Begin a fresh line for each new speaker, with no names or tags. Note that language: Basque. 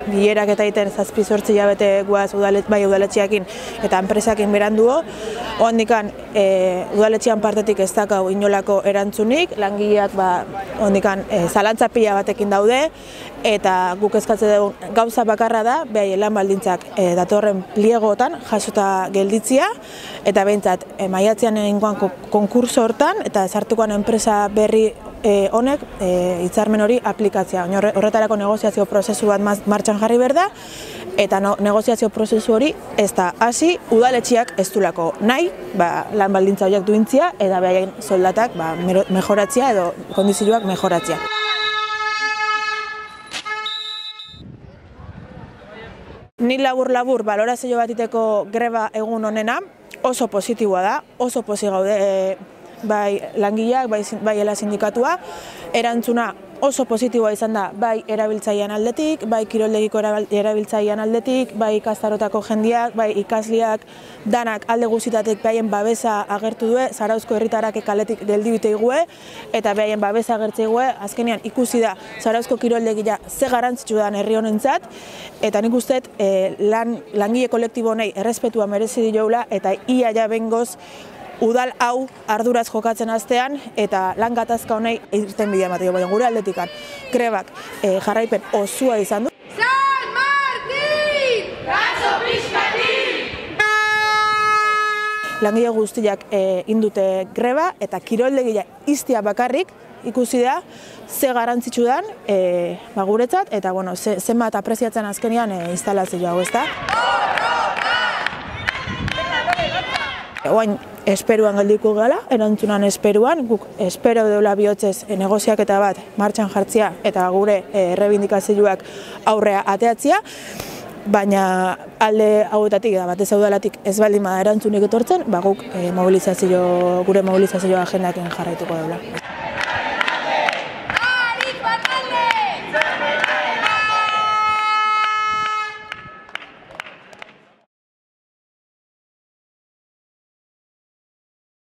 Bilerak eta egiten 7-8 hilabete guaz udaletxeakin eta enpresakin beranduo. Ondikan udaletxean partetik ez dakau inolako erantzunik, langileak ondikan zalantza pila batekin daude, eta guk eskatzen dugu gauza bakarra da, behai lan baldintzak datorren pliegotan jasota gelditzia, eta behintzat maiatzean egingoan konkurso hortan, eta sartukoan enpresa berri honek hitzarmen hori aplikatzea. Horretarako negoziazio prozesu bat martxan jarri behar da, eta negoziazio prozesu hori ez da hasi udaletxeak ez dulako nahi lan baldintza horiek duintzia eta behaien soldatak mejoratzea edo kondizioak mejoratzea. Ni labur balorazio bat iteko greba egun honena oso positiboa da, oso pozik gaude bai langileak, bai ela sindikatua, erantzuna oso positiboa izan da, bai erabiltzailean aldetik, bai kiroldegiko erabiltzailean aldetik, bai ikastarotako jendeak, bai ikasleak, danak alde guztietatik behaien babesa agertu due, Zarauzko herritarrak kaletik geldibite igue, eta behaien babesa agertze igue, azkenean ikusi da Zarauzko kiroldegia ze garrantzitsu da herri honentzat, eta nik usteet langile kolektibo honei errespetua merezi dioula, eta ia ja bengoz udal hau arduraz jokatzen astean eta lan gatazka honei irten bidea emateko, baina gure aldetikan grebak jarraipen osua izan du.
San Martin! Gazo pixkatik!
Langile guztiak indute greba eta kiroldegia iztia bakarrik ikusi da ze garrantzitsu dan guretzat eta zenbat apreziatzen azkenean instalazio hau, ezta? Oain esperuan geldiko gala, erantzunan esperuan, guk espero deula bihotzez negoziaketa bat martxan jartzea eta gure errebindikazioak aurrea ateatzea, baina alde hauetatik eta batez udalatik ez baldin bada erantzunik etortzen, guk gure mobilizazio agendakin jarraituko deula.